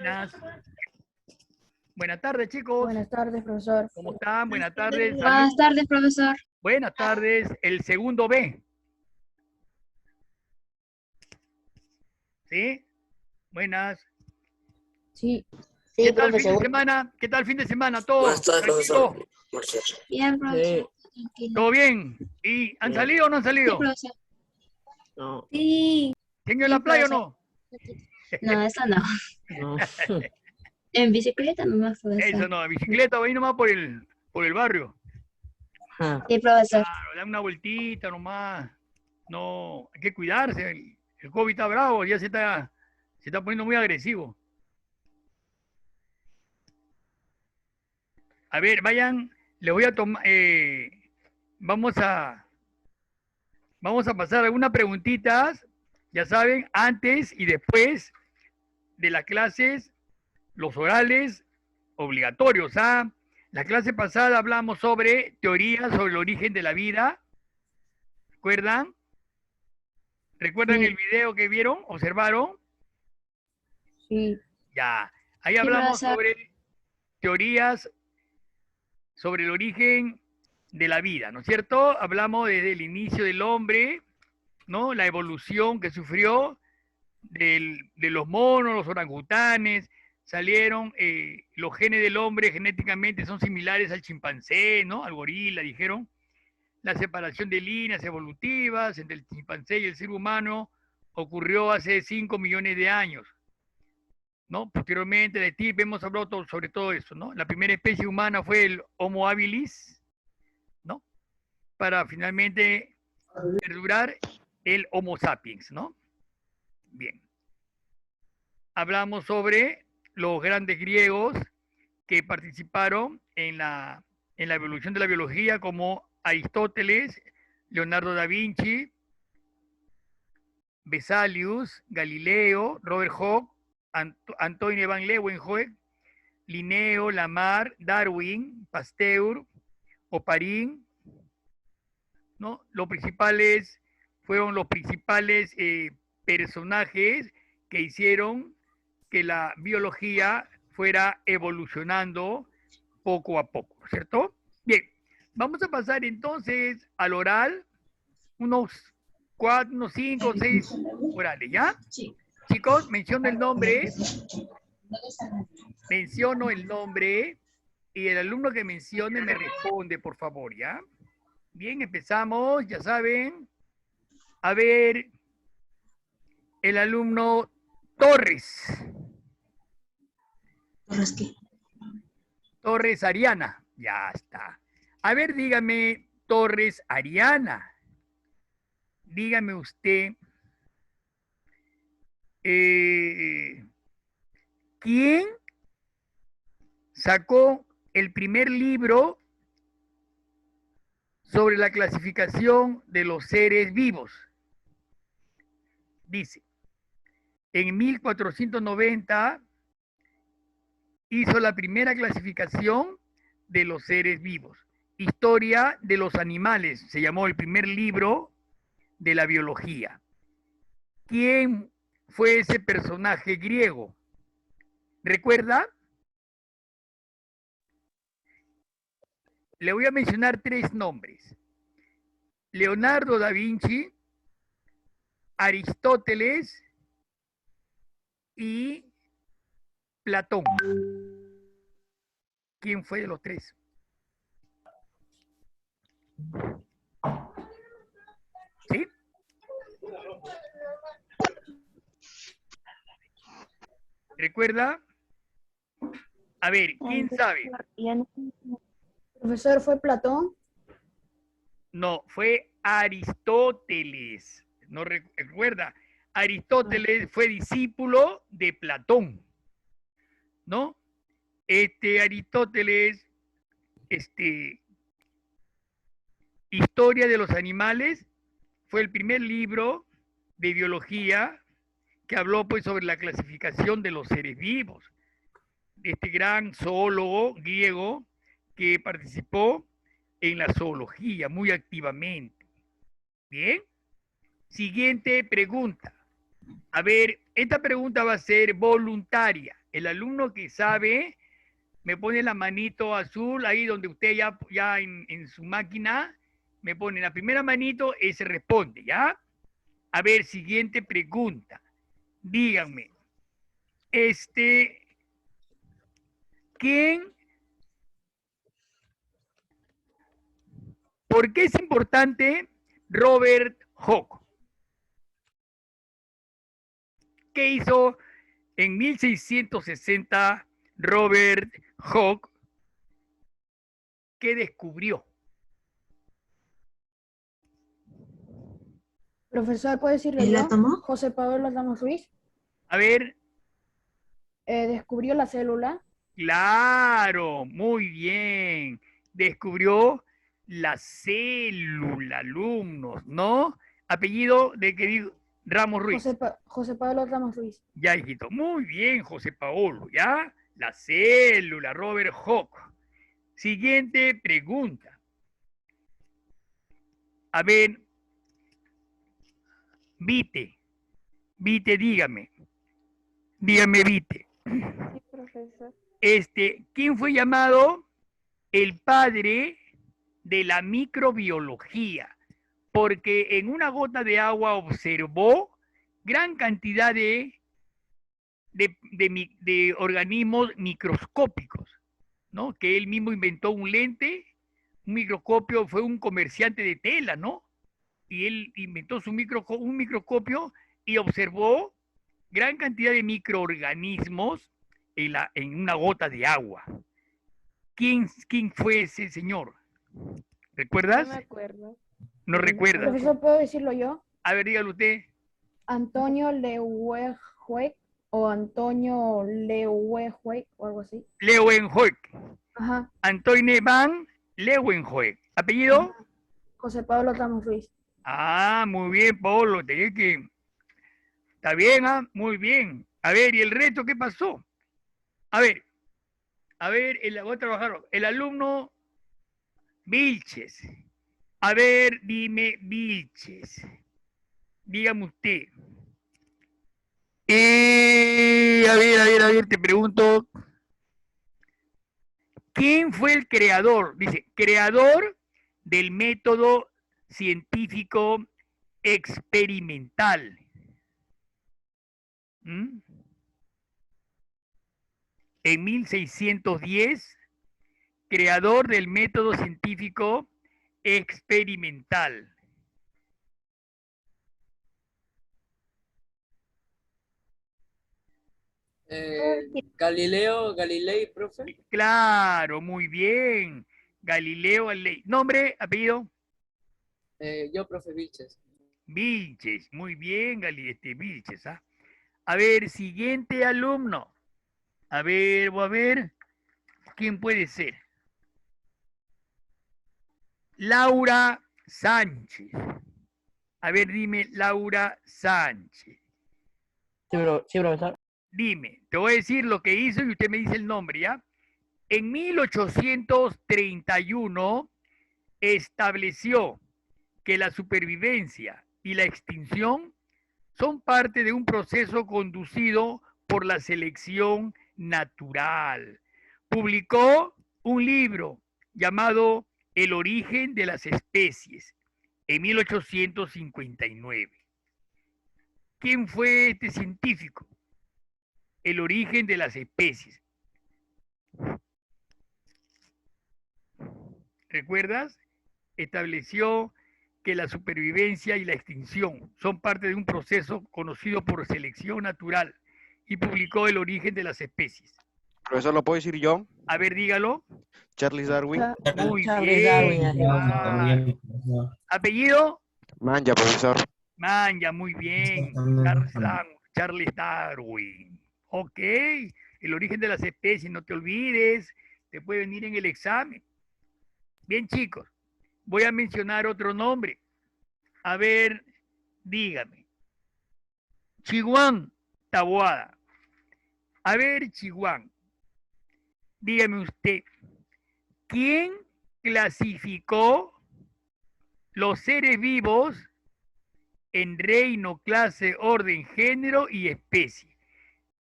Buenas. Buenas tardes, chicos. Buenas tardes, profesor. ¿Cómo están? Buenas tardes. Buenas tardes, profesor. Buenas tardes. El segundo B. ¿Sí? Buenas. Sí. ¿Qué tal fin de semana? ¿Qué tal fin de semana? ¿Todo Buenas tardes, tranquilo? profesor. Bien, profesor. Tranquilo. ¿Todo bien? ¿Y han salido o no han Sí, salido? profesor. No. Sí. ¿Se han ido a la playa o no? No, eso no. No. En bicicleta nomás, profesor. Eso no, bicicleta, va ahí nomás por el barrio. Sí, profesor. Claro, da una vueltita nomás. No, hay que cuidarse. El COVID está bravo, ya se está poniendo muy agresivo. A ver, vayan, les voy a tomar, vamos a pasar algunas preguntitas, ya saben, antes y después de las clases, los orales obligatorios. La clase pasada hablamos sobre teorías sobre el origen de la vida. ¿Recuerdan? ¿Recuerdan Sí. el video que vieron? ¿Observaron? Sí. Ya. Ahí Sí, hablamos profesor. sobre teorías sobre el origen de la vida, ¿no es cierto? Hablamos desde el inicio del hombre, ¿no? La evolución que sufrió de los monos, los orangutanes, salieron, los genes del hombre genéticamente son similares al chimpancé, ¿no? Al gorila, dijeron. La separación de líneas evolutivas entre el chimpancé y el ser humano ocurrió hace 5 millones de años, ¿no? Posteriormente de ti hemos hablado sobre todo eso, ¿no? La primera especie humana fue el Homo habilis, ¿no? Para finalmente perdurar el Homo sapiens, ¿no? Bien. Hablamos sobre los grandes griegos que participaron en la evolución de la biología, como Aristóteles, Leonardo da Vinci, Vesalius, Galileo, Robert Hooke, Antonio van Leeuwenhoek, Linneo, Lamarck, Darwin, Pasteur, Oparin, ¿no? Fueron los principales personajes que hicieron que la biología fuera evolucionando poco a poco, ¿cierto? Bien, vamos a pasar entonces al oral, unos 5 o 6 orales, ¿ya? Chicos, menciono el nombre y el alumno que mencione me responde, por favor, ¿ya? Bien, empezamos, ya saben. A ver, el alumno Torres. ¿Torres qué? Torres Ariana. Ya está. A ver, dígame, Torres Ariana. Dígame usted, ¿quién sacó el primer libro sobre la clasificación de los seres vivos? Dice, en 1490 hizo la primera clasificación de los seres vivos. Historia de los animales, se llamó el primer libro de la biología. ¿Quién fue ese personaje griego? ¿Recuerda? Le voy a mencionar 3 nombres. Leonardo da Vinci, Aristóteles y Platón. ¿Quién fue de los 3? ¿Sí? ¿Recuerda? A ver, ¿quién sabe? Profesor, ¿fue Platón? No, fue Aristóteles. ¿No recuerda? Aristóteles fue discípulo de Platón, ¿no? Aristóteles, Historia de los animales, fue el primer libro de biología que habló pues sobre la clasificación de los seres vivos. Este gran zoólogo griego que participó en la zoología muy activamente. Bien. Siguiente pregunta. A ver, esta pregunta va a ser voluntaria. El alumno que sabe, me pone la manito azul ahí donde usted ya en su máquina, me pone la primera manito, ese responde, ¿ya? A ver, siguiente pregunta. Díganme, ¿quién? ¿Por qué es importante Robert Hooke? ¿Qué hizo en 1660 Robert Hooke? ¿Qué descubrió? Profesor, ¿puedo decirlo ¿El yo? átomo? José Pablo Adamo Ruiz A ver, descubrió la célula. claro, muy bien. Descubrió la célula, alumnos, ¿no? Apellido de que digo, Ramos Ruiz. José Pablo Ramos Ruiz. Ya, hijito. Muy bien, José Paolo, ¿ya? La célula, Robert Hooke. Siguiente pregunta. A ver, Vite, dígame. Dígame, Vite. Sí, profesor. ¿Quién fue llamado el padre de la microbiología? Porque en una gota de agua observó gran cantidad de organismos microscópicos, ¿no? Que él mismo inventó un lente, un microscopio, fue un comerciante de tela, ¿no? Y él inventó un microscopio y observó gran cantidad de microorganismos en una gota de agua. ¿Quién fue ese señor? ¿Recuerdas? No me acuerdo. No recuerdas. Profesor, ¿puedo decirlo yo? A ver, dígalo usted. Antonio Leeuwenhoek o Antonio Leeuwenhoek o algo así. Leeuwenhoek. Ajá. Antoine van Leeuwenhoek. ¿Apellido? Ajá. José Pablo Ramos Ruiz. Ah, muy bien, Pablo. Tenía que... Está bien, ¿ah? Muy bien. A ver, ¿y el resto qué pasó? A ver, voy a trabajar. El alumno Vilches. A ver, dime, Vilches. Dígame usted. A ver, te pregunto. ¿Quién fue el creador? Dice, creador del método científico experimental. ¿Mm? En 1610, creador del método científico experimental. Galilei, profe. Claro, muy bien. Galileo Galilei. ¿Nombre, apellido? Yo, profe Vilches. Vilches. Muy bien, Vilches. ¿Ah? A ver, siguiente alumno. A ver, ¿quién puede ser? Laura Sánchez. A ver, dime, Laura Sánchez. Sí, profesor. Dime, te voy a decir lo que hizo y usted me dice el nombre, ¿ya? En 1831 estableció que la supervivencia y la extinción son parte de un proceso conducido por la selección natural. Publicó un libro llamado El origen de las especies en 1859. ¿Quién fue este científico? El origen de las especies. ¿Recuerdas? Estableció que la supervivencia y la extinción son parte de un proceso conocido por selección natural y publicó El origen de las especies. Profesor, ¿lo puedo decir yo? A ver, dígalo. Charles Darwin. Muy Charles bien. Darwin. ¿Apellido? Manja, profesor. Manja, muy bien. Charles Darwin. Ok. El origen de las especies, no te olvides. Te puede venir en el examen. Bien, chicos. Voy a mencionar otro nombre. A ver, dígame. Chihuán Taboada. A ver, Chihuán. Dígame usted. ¿Quién clasificó los seres vivos en reino, clase, orden, género y especie?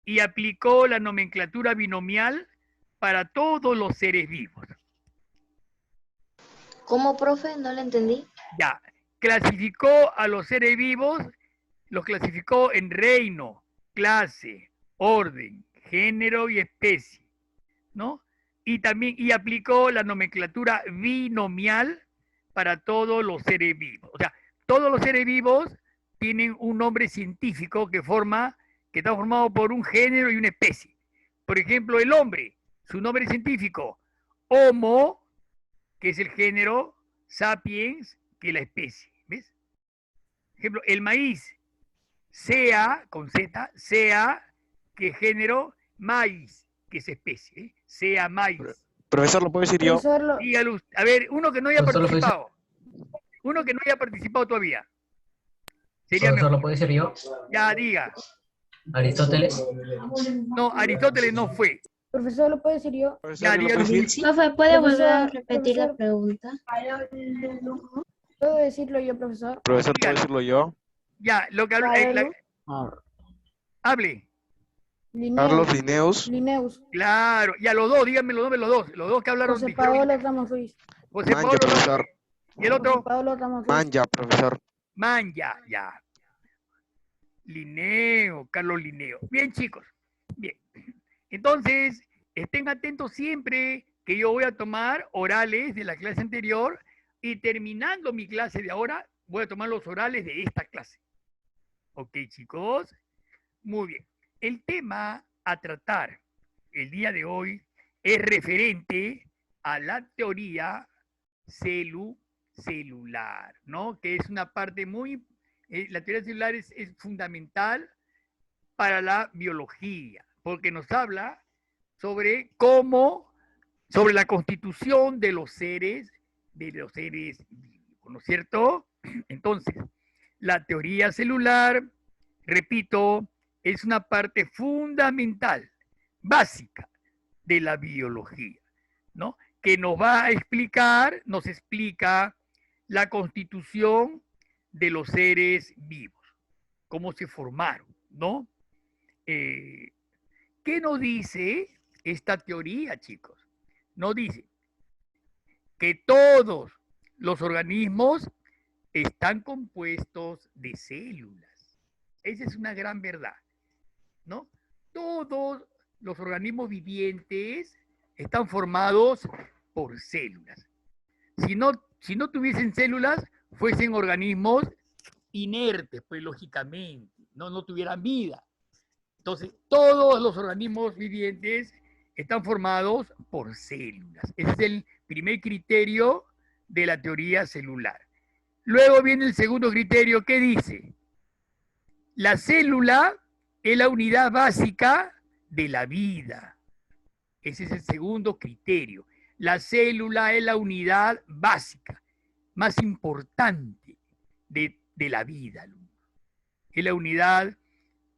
y aplicó la nomenclatura binomial para todos los seres vivos. ¿Cómo, profe? No le entendí. Ya, clasificó a los seres vivos, los clasificó en reino, clase, orden, género y especie, ¿no? Y también aplicó la nomenclatura binomial para todos los seres vivos. O sea, todos los seres vivos tienen un nombre científico que está formado por un género y una especie. Por ejemplo, el hombre, su nombre científico, Homo, que es el género, Sapiens, que es la especie. ¿Ves? Por ejemplo, el maíz, Sea, con Z, Sea, que es género, maíz, que es especie. ¿Eh? Sea maíz. Profesor, ¿lo puedo decir yo? Profesor, Dígalo, a ver, uno que no haya Profesor, participado. Uno que no haya participado todavía. Sería Profesor, mejor. ¿lo puede decir yo? Ya, diga. Aristóteles. No, Aristóteles no fue. profesor, ¿lo puedo decir yo? Profesor, Ya, ¿yo lo dígalo. puedo decir? Profe, ¿puede volver a Profesor, repetir la profesor. pregunta? ¿Puedo decirlo yo, profesor? Profesor, ¿puedo Dígalo. decirlo yo? Ya, lo que habla. Carlos Ah, Hable. Carlos Linneus. Linnaeus. Linneus. Claro. Ya, los dos, díganme los nombres, los dos. Los dos que hablaron. José dijeron- Paolo Ramos Ruiz. José Manja, Pablo. profesor. Y el José otro. Paolo Ramos Ruiz. Manja, profesor. Manja, ya. Linneo, Carlos Linneo. Bien, chicos. Bien. Entonces, estén atentos siempre que yo voy a tomar orales de la clase anterior y terminando mi clase de ahora, voy a tomar los orales de esta clase. ¿Ok, chicos? Muy bien. El tema a tratar el día de hoy es referente a la teoría celular, ¿no? Que es una parte muy... la teoría celular es fundamental para la biología, porque nos habla sobre sobre la constitución de los seres vivos, ¿no es cierto? Entonces, la teoría celular, repito, es una parte fundamental, básica de la biología, ¿no? Que nos va a explicar, nos explica la constitución de los seres vivos, cómo se formaron, ¿no? ¿Qué nos dice esta teoría, chicos? Nos dice que todos los organismos están compuestos de células. Esa es una gran verdad, ¿no? Todos los organismos vivientes están formados por células. Si no tuviesen células, fuesen organismos inertes, pues lógicamente, no tuvieran vida. Entonces, todos los organismos vivientes están formados por células. Ese es el primer criterio de la teoría celular. Luego viene el segundo criterio que dice, la célula es la unidad básica de la vida. Ese es el segundo criterio. La célula es la unidad básica, más importante de la vida. Es la unidad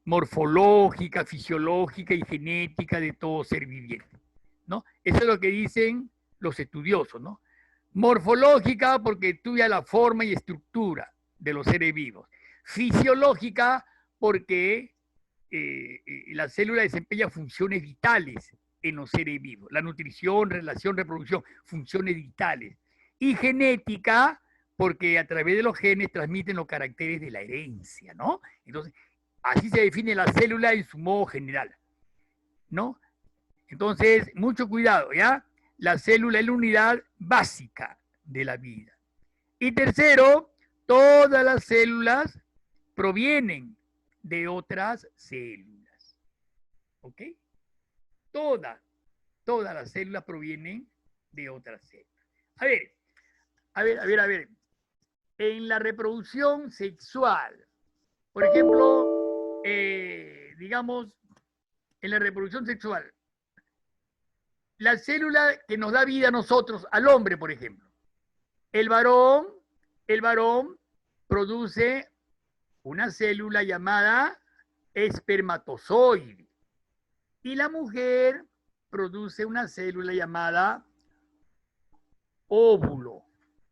morfológica, fisiológica y genética de todo ser viviente, ¿no? Eso es lo que dicen los estudiosos, ¿no? Morfológica porque estudia la forma y estructura de los seres vivos. Fisiológica porque la célula desempeña funciones vitales en los seres vivos. La nutrición, relación, reproducción, funciones vitales. Y genética porque a través de los genes transmiten los caracteres de la herencia, ¿no? Entonces, así se define la célula en su modo general, ¿no? Entonces, mucho cuidado, ¿ya? La célula es la unidad básica de la vida. Y tercero, todas las células provienen de otras células, ¿ok? Todas las células provienen de otras células. A ver. En la reproducción sexual, por ejemplo, digamos, en la reproducción sexual, la célula que nos da vida a nosotros, al hombre, por ejemplo, el varón produce una célula llamada espermatozoide y la mujer produce una célula llamada óvulo.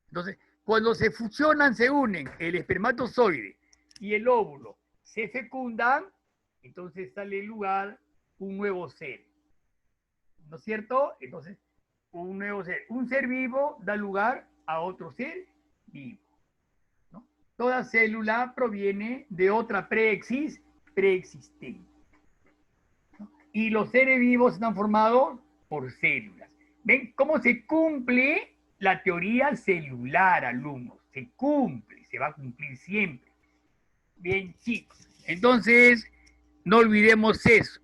Entonces, cuando se fusionan, se unen el espermatozoide y el óvulo, se fecundan, entonces sale el lugar un nuevo ser. ¿No es cierto? Entonces, un nuevo ser. Un ser vivo da lugar a otro ser vivo. ¿No? Toda célula proviene de otra preexistente. ¿No? Y los seres vivos están formados por células. ¿Ven cómo se cumple la teoría celular, alumnos? Se cumple, se va a cumplir siempre. Bien, chicos. Entonces, no olvidemos eso.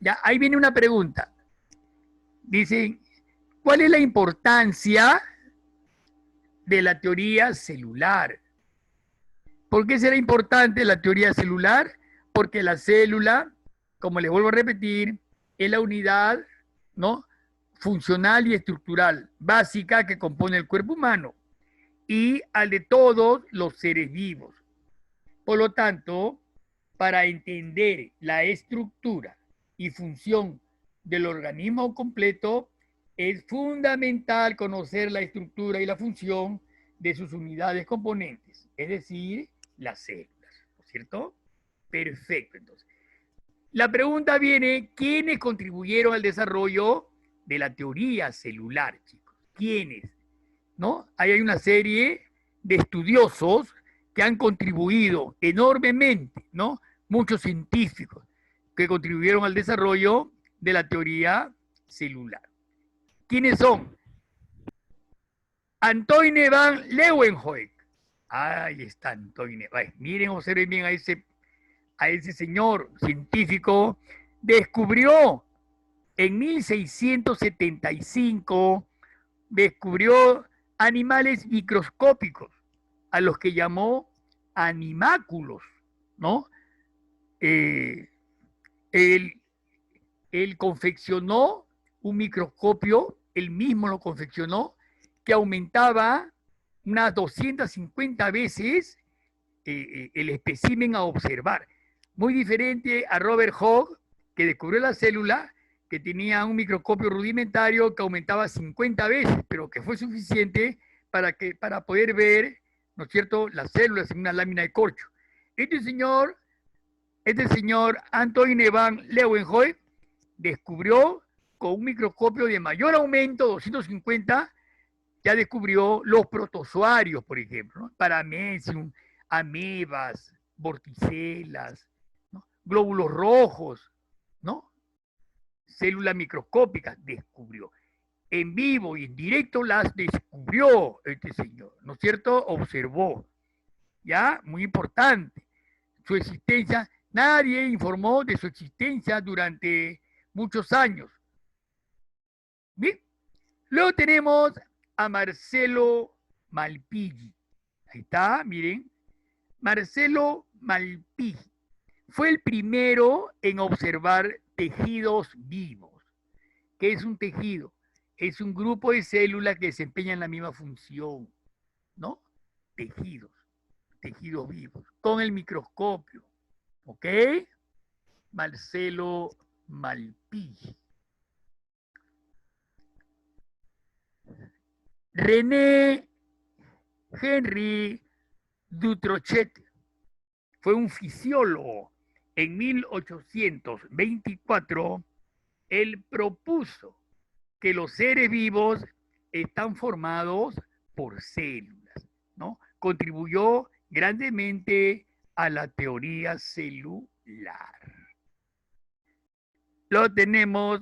Ya, ahí viene una pregunta. Dicen, ¿cuál es la importancia de la teoría celular? ¿Por qué será importante la teoría celular? Porque la célula, como les vuelvo a repetir, es la unidad, ¿no?, funcional y estructural básica que compone el cuerpo humano y al de todos los seres vivos. Por lo tanto, para entender la estructura y función del organismo completo, es fundamental conocer la estructura y la función de sus unidades componentes, es decir, las células, ¿no es cierto? Perfecto, entonces. La pregunta viene, ¿quiénes contribuyeron al desarrollo de la teoría celular, chicos? ¿Quiénes? ¿No? Ahí hay una serie de estudiosos que han contribuido enormemente, ¿no? Muchos científicos que contribuyeron al desarrollo de la teoría celular. ¿Quiénes son? Antoine van Leeuwenhoek. Ahí está Antoine. Miren, observen bien a ese señor científico. Descubrió en 1675, descubrió animales microscópicos, a los que llamó animáculos, ¿no? Él confeccionó un microscopio, él mismo lo confeccionó, que aumentaba unas 250 veces el espécimen a observar. Muy diferente a Robert Hooke, que descubrió la célula, que tenía un microscopio rudimentario que aumentaba 50 veces, pero que fue suficiente para poder ver, ¿no es cierto?, las células en una lámina de corcho. Este señor Antoine van Leeuwenhoek descubrió con un microscopio de mayor aumento, 250, ya descubrió los protozoarios, por ejemplo, ¿no? Paramecium, amebas, vorticelas, ¿no?, glóbulos rojos, ¿no?, células microscópicas, descubrió. En vivo y en directo las descubrió este señor, ¿no es cierto? Observó, ¿ya? Muy importante. Su existencia, nadie informó de su existencia durante muchos años. Bien. Luego tenemos a Marcelo Malpighi. Ahí está, miren. Marcelo Malpighi fue el primero en observar tejidos vivos. ¿Qué es un tejido? Es un grupo de células que desempeñan la misma función, ¿no? Tejidos vivos, con el microscopio, ¿ok? Marcelo Malpighi. René Henry Dutrochet fue un fisiólogo. En 1824, él propuso que los seres vivos están formados por células, ¿no? Contribuyó grandemente a la teoría celular. Lo tenemos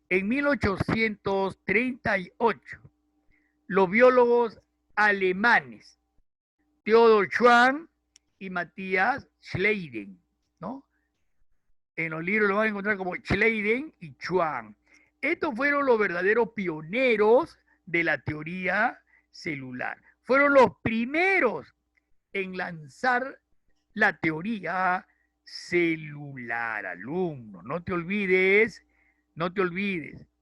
en 1838. Los biólogos alemanes, Theodor Schwann y Matthias Schleiden, ¿no? En los libros lo van a encontrar como Schleiden y Schwann. Estos fueron los verdaderos pioneros de la teoría celular. Fueron los primeros en lanzar la teoría celular, alumno. No te olvides,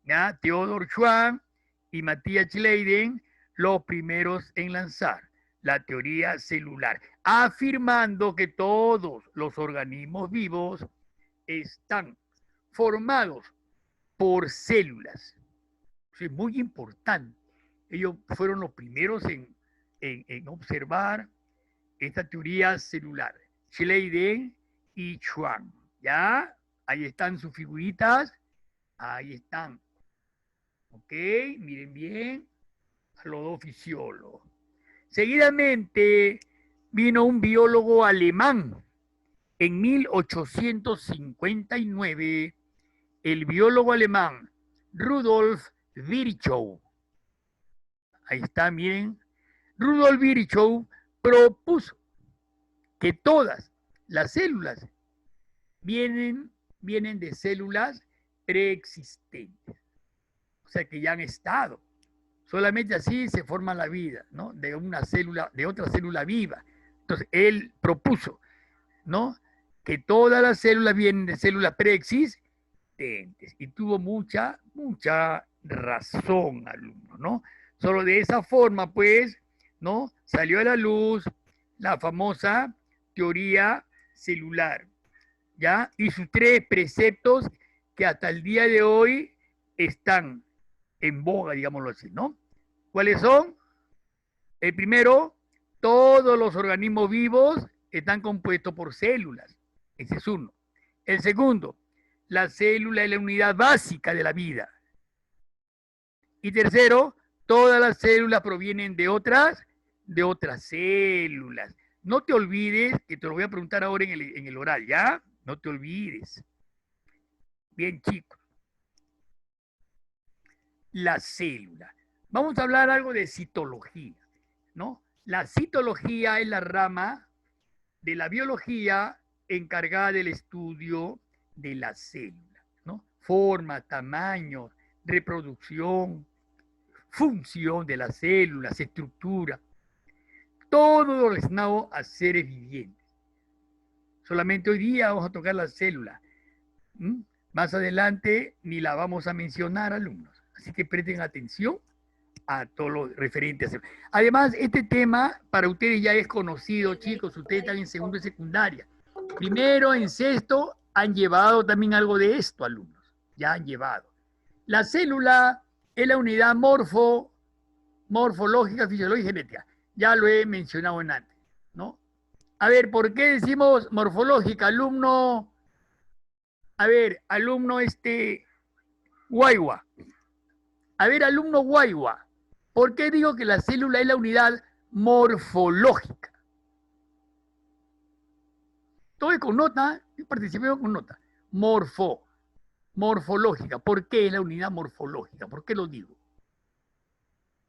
¿ya? Theodor Schwann y Matthias Schleiden, los primeros en lanzar la teoría celular, afirmando que todos los organismos vivos están formados por células. Es muy importante. Ellos fueron los primeros en observar esta teoría celular. Schleiden y Schwann, ¿ya? Ahí están sus figuritas. Ahí están. Ok, miren bien. A los dos fisiólogos. Seguidamente vino un biólogo alemán. En 1859, el biólogo alemán Rudolf Virchow. Ahí está, miren. Rudolf Virchow propuso que todas las células vienen de células preexistentes. O sea, que ya han estado. Solamente así se forma la vida, ¿no? De una célula, de otra célula viva. Entonces, él propuso, ¿no? Que todas las células vienen de células preexistentes. Y tuvo mucha razón, alumno, ¿no? Solo de esa forma, pues, ¿no? Salió a la luz la famosa teoría celular, ¿ya? Y sus 3 preceptos que hasta el día de hoy están en boga, digámoslo así, ¿no? ¿Cuáles son? El primero, todos los organismos vivos están compuestos por células. Ese es uno. El segundo, la célula es la unidad básica de la vida. Y tercero, todas las células provienen de otras células. No te olvides, que te lo voy a preguntar ahora en el oral, ¿ya? No te olvides. Bien, chicos. La célula. Vamos a hablar algo de citología, ¿no? La citología es la rama de la biología encargada del estudio de la célula, ¿no? Forma, tamaño, reproducción, función de las células, estructura, todo lo relacionado a seres vivientes. Solamente hoy día vamos a tocar la célula. Más adelante ni la vamos a mencionar, alumnos. Así que presten atención a todo lo referente a células. Además, este tema para ustedes ya es conocido, chicos. Ustedes están en segundo y secundaria. Primero, en sexto, han llevado también algo de esto, alumnos. Ya han llevado. La célula es la unidad morfológica, fisiológica y genética. Ya lo he mencionado en antes, ¿no? A ver, ¿por qué decimos morfológica, alumno? A ver, alumno Guaigua. A ver, alumno Guaigua. ¿Por qué digo que la célula es la unidad morfológica? Todo es con nota, participemos con nota. Morfológica. ¿Por qué es la unidad morfológica? ¿Por qué lo digo?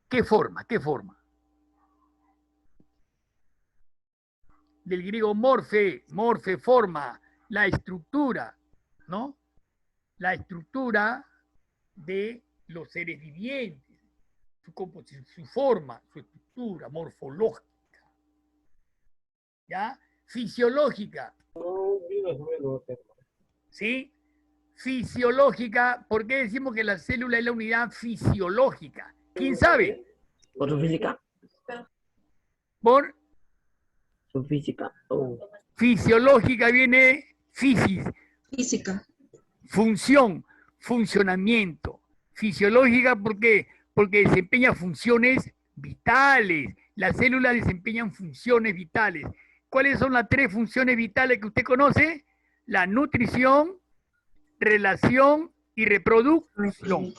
¿Qué forma? ¿Qué forma? Del griego morfe, forma, la estructura, ¿no? La estructura de los seres vivientes, su composición, su forma, su estructura morfológica, ¿ya? Fisiológica. ¿Sí? Fisiológica, ¿por qué decimos que la célula es la unidad fisiológica? ¿Quién sabe? ¿Por su física? Por Su física. Oh. fisiológica viene Física. función, funcionamiento. Fisiológica, ¿por qué? Porque desempeña funciones vitales. Las células desempeñan funciones vitales. ¿Cuáles son las 3 funciones vitales que usted conoce? La nutrición, relación y reproducción.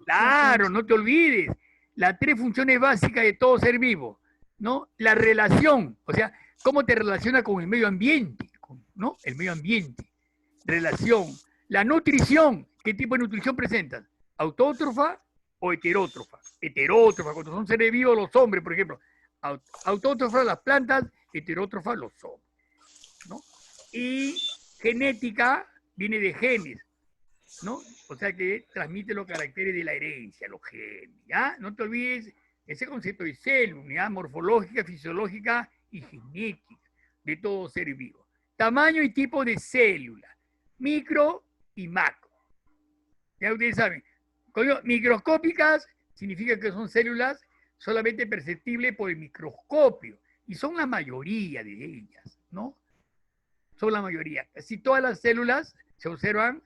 Claro, no te olvides. Las 3 funciones básicas de todo ser vivo, ¿no? La relación, o sea, cómo te relaciona con el medio ambiente, ¿no? El medio ambiente. Relación. La nutrición, ¿qué tipo de nutrición presentan? ¿Autótrofa o heterótrofa? Heterótrofa, cuando son seres vivos los hombres, por ejemplo. Autótrofa las plantas, heterótrofa los hombres, ¿no? Y genética viene de genes, ¿no? O sea que transmite los caracteres de la herencia, los genes, ¿ya? No te olvides ese concepto de célula, unidad morfológica, fisiológica y genética de todo ser vivo. Tamaño y tipo de célula, micro y macro. Ya ustedes saben, microscópicas significa que son células solamente perceptibles por el microscopio, y son la mayoría de ellas, ¿no? Son la mayoría. Casi todas las células se observan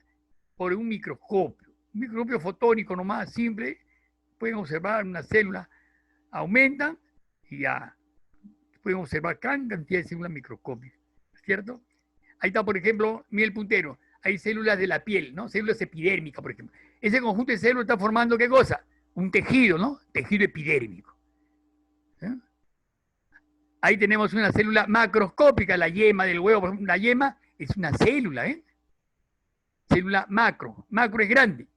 por un microscopio fotónico nomás, simple. Pueden observar una célula, aumentan y ya pueden observar gran cantidad de células microscópicas, ¿cierto? Ahí está, por ejemplo, Miguel Puntero. hay células de la piel, ¿no? Células epidérmicas, por ejemplo. Ese conjunto de células está formando, ¿qué cosa? Un tejido, ¿no? Tejido epidérmico. ¿Eh? Ahí tenemos una célula macroscópica, la yema del huevo, por ejemplo, la yema es una célula, ¿eh? Célula macro. Macro es grande.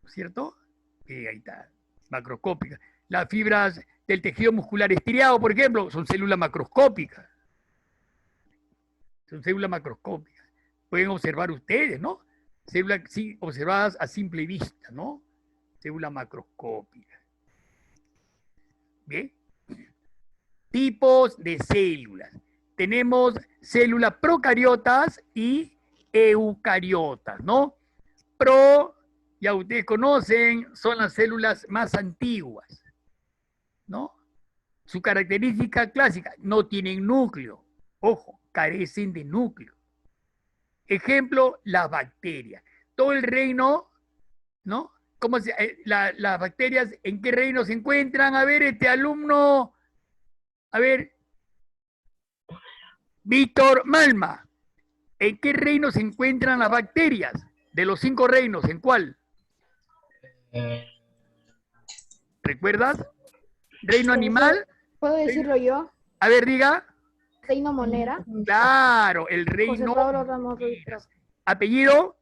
¿Cierto? Ahí está, macroscópica. Las fibras del tejido muscular estriado, por ejemplo, son células macroscópicas. Son células macroscópicas. Pueden observar ustedes, ¿no? Células sí, observadas a simple vista, ¿no? Células macroscópicas. ¿Bien? Tipos de células. Tenemos células procariotas y eucariotas, ¿no? Ya ustedes conocen, son las células más antiguas, ¿no? Su característica clásica, no tienen núcleo. Ojo, carecen de núcleo. Ejemplo, las bacterias. Todo el reino, ¿no? Las bacterias, ¿en qué reino se encuentran? A ver, alumno, a ver, Víctor Malma, ¿en qué reino se encuentran las bacterias? De los 5 reinos, ¿en cuál? ¿Recuerdas? ¿Reino animal? ¿Puedo decirlo yo? A ver, diga. Reino Monera. Claro, el reino. José Pablo Ramos Ruiz. ¿Apellido?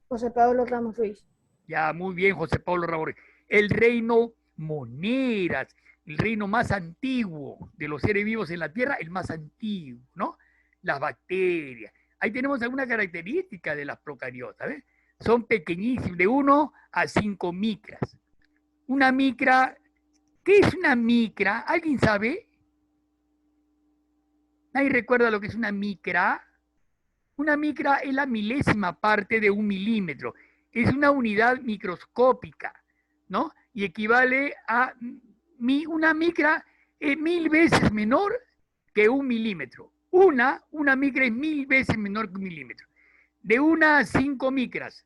José Pablo Ramos Ruiz. Ya, muy bien, José Pablo Ramos Ruiz. El reino Moneras, el reino más antiguo de los seres vivos en la Tierra, el más antiguo, ¿no? Las bacterias. Ahí tenemos alguna característica de las procariotas, ¿ves? Son pequeñísimas, de 1 a 5 micras. Una micra, ¿qué es una micra? ¿Alguien sabe? ¿Nadie recuerda lo que es una micra? Una micra es la milésima parte de 1 milímetro. Es una unidad microscópica, ¿no? Y equivale a una micra es 1000 veces menor que 1 milímetro. Una micra es 1000 veces menor que 1 milímetro. De 1 a 5 micras.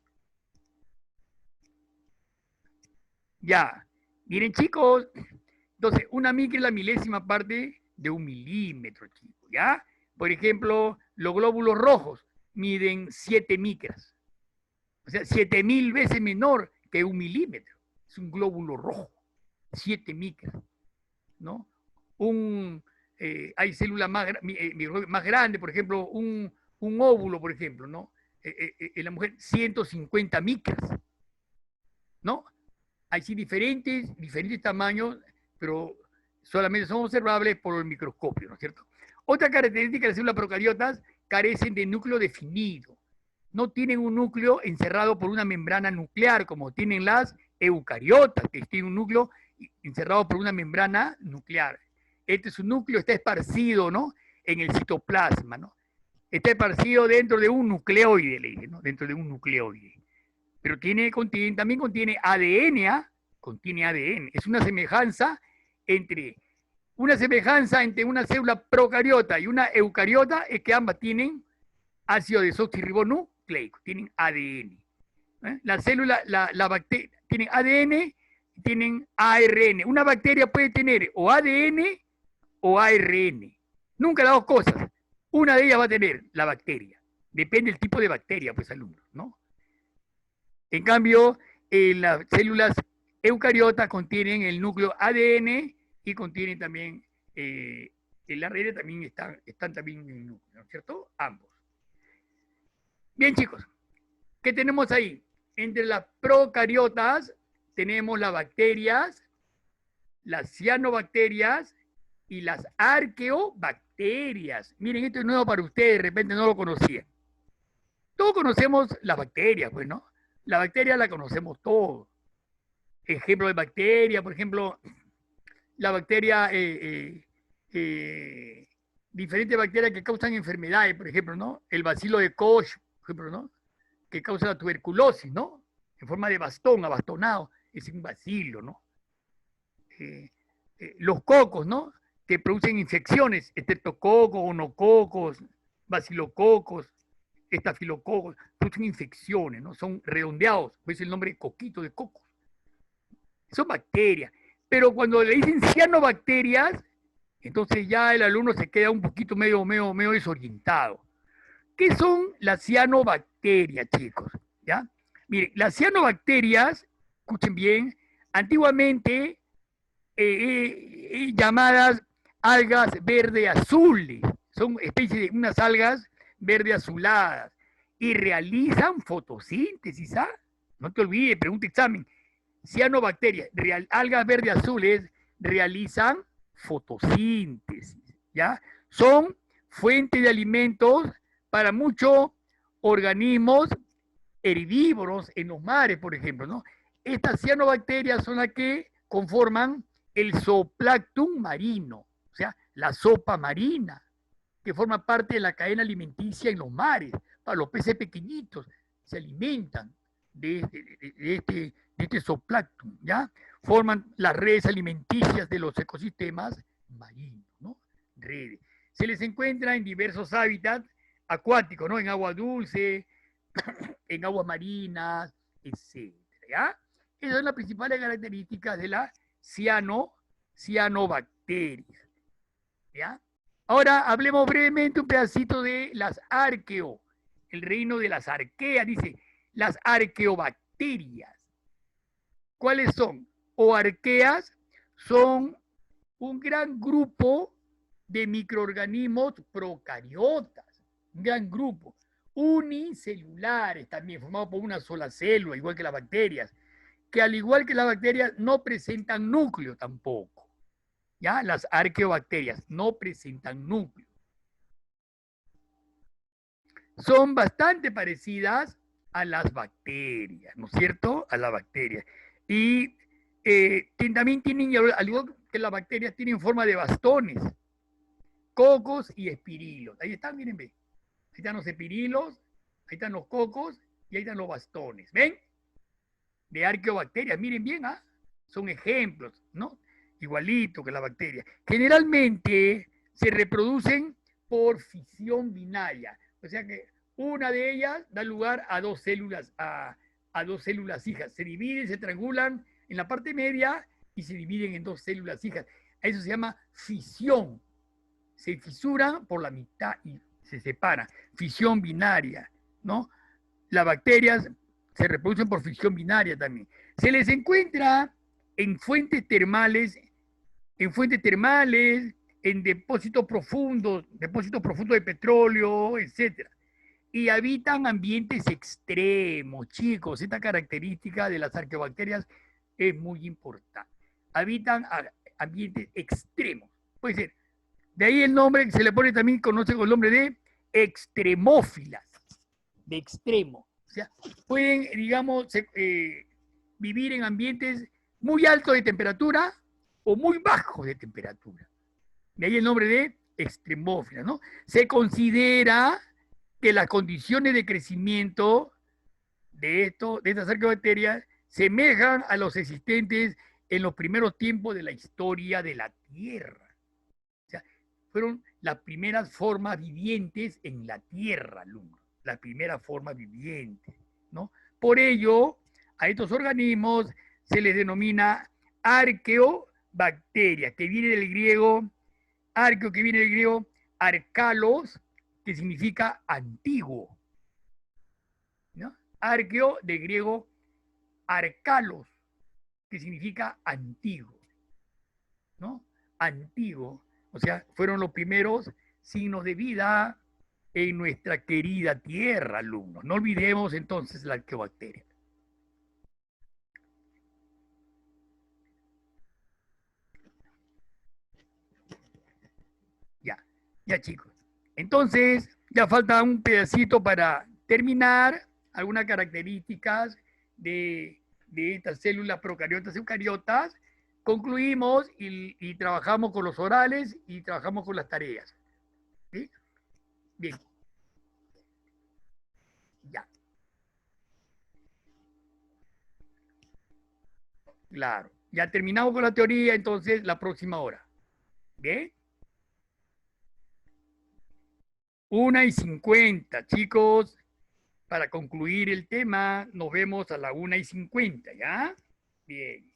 Ya. Miren, chicos. Entonces, una micra es la milésima parte de 1 milímetro, chicos. ¿Ya? Por ejemplo, los glóbulos rojos miden 7 micras. O sea, 7000 veces menor que 1 milímetro. Es un glóbulo rojo. 7 micras. ¿No? Hay células más grandes, por ejemplo, un óvulo, por ejemplo, ¿no? En la mujer, 150 micras, ¿no? Hay sí diferentes tamaños, pero solamente son observables por el microscopio, ¿no es cierto? Otra característica de las células procariotas, carecen de núcleo definido. No tienen un núcleo encerrado por una membrana nuclear, como tienen las eucariotas, que tienen un núcleo encerrado por una membrana nuclear. Su núcleo está esparcido, ¿no? En el citoplasma, ¿no? Está esparcido dentro de un nucleoide, le dije, ¿no? Dentro de un nucleoide. Pero también contiene ADN, ¿ah? Contiene ADN. Es una semejanza entre una célula procariota y una eucariota, es que ambas tienen ácido desoxirribonucleico, tienen ADN. La célula, la bacteria, tienen ADN y tienen ARN. Una bacteria puede tener o ADN o ARN. Nunca las dos cosas. Una de ellas va a tener la bacteria. Depende del tipo de bacteria, pues, alumnos, ¿no? En cambio, las células eucariotas contienen el núcleo ADN y contienen también el ARN, también están también en el núcleo, ¿no es cierto? Ambos. Bien, chicos, ¿qué tenemos ahí? Entre las procariotas tenemos las bacterias, las cianobacterias y las arqueobacterias. Miren, esto es nuevo para ustedes, de repente no lo conocían. Todos conocemos las bacterias, pues, ¿no? La bacteria la conocemos todos. Ejemplo de bacteria, por ejemplo, la bacteria, diferentes bacterias que causan enfermedades, por ejemplo, ¿no? El bacilo de Koch, por ejemplo, ¿no? Que causa la tuberculosis, ¿no? En forma de bastón, abastonado, es un bacilo, ¿no? Los cocos, ¿no? Que producen infecciones, estreptococos, gonococos, bacilococos, estafilococos, producen infecciones, ¿no? Son redondeados, pues el nombre coquito de cocos. Son bacterias. Pero cuando le dicen cianobacterias, entonces ya el alumno se queda un poquito medio desorientado. ¿Qué son las cianobacterias, chicos? ¿Ya? Miren, las cianobacterias, escuchen bien, antiguamente llamadas algas verde-azules, son especies de unas algas verde-azuladas y realizan fotosíntesis, ¿ah? No te olvides, pregunta examen. Cianobacterias, algas verde-azules realizan fotosíntesis, ¿ya? Son fuente de alimentos para muchos organismos herbívoros en los mares, por ejemplo, ¿no? Estas cianobacterias son las que conforman el zooplancton marino, o sea, la sopa marina, que forma parte de la cadena alimenticia en los mares. Para los peces pequeñitos se alimentan de este zooplancton, ¿ya? Forman las redes alimenticias de los ecosistemas marinos, ¿no? Redes. Se les encuentra en diversos hábitats acuáticos, ¿no? En agua dulce, en aguas marinas, etc. ¿Ya? Esas son las principales características de la cianobacterias. ¿Ya? Ahora hablemos brevemente un pedacito de las arqueo, el reino de las arqueas, dice, las arqueobacterias. ¿Cuáles son? O arqueas son un gran grupo de microorganismos procariotas, un gran grupo, unicelulares también, formados por una sola célula, igual que las bacterias, que al igual que las bacterias no presentan núcleo tampoco. ¿Ya? Las arqueobacterias no presentan núcleo. Son bastante parecidas a las bacterias, ¿no es cierto? A las bacterias. Y también tienen, al igual que las bacterias, tienen forma de bastones, cocos y espirilos. Ahí están, miren, ven. Ahí están los espirilos, ahí están los cocos y ahí están los bastones. ¿Ven? De arqueobacterias, miren bien, ¿ah? Son ejemplos, ¿no? Igualito que la bacteria. Generalmente se reproducen por fisión binaria. O sea que una de ellas da lugar a dos células, a dos células hijas. Se dividen, se triangulan en la parte media y se dividen en dos células hijas. Eso se llama fisión. Se fisuran por la mitad y se separan. Fisión binaria, ¿no? Las bacterias se reproducen por fisión binaria también. Se les encuentra en fuentes termales, en depósitos profundos de petróleo, etc. Y habitan ambientes extremos, chicos. Esta característica de las arqueobacterias es muy importante. Habitan ambientes extremos. Puede ser. De ahí el nombre que se le pone también, conoce con el nombre de extremófilas, de extremo. O sea, pueden, digamos, vivir en ambientes muy altos de temperatura o muy bajos de temperatura. De ahí el nombre de extremófilas, ¿no? Se considera que las condiciones de crecimiento de estas arqueobacterias semejan a los existentes en los primeros tiempos de la historia de la Tierra. O sea, fueron las primeras formas vivientes en la Tierra, alumnos. Las primeras formas vivientes, ¿no? Por ello, a estos organismos se les denomina arqueobacterias, que viene del griego, arcalos, que significa antiguo, ¿no? Arqueo, de griego, arcalos, que significa antiguo, ¿no? Antiguo, o sea, fueron los primeros signos de vida en nuestra querida Tierra, alumnos. No olvidemos entonces la arqueobacteria. Ya chicos. Entonces, ya falta un pedacito para terminar algunas características de estas células procariotas y eucariotas. Concluimos y trabajamos con los orales y trabajamos con las tareas. ¿Sí? Bien. Ya. Claro. Ya terminamos con la teoría, entonces la próxima hora. ¿Bien? 1:50, chicos. Para concluir el tema, nos vemos a la 1:50, ¿ya? Bien.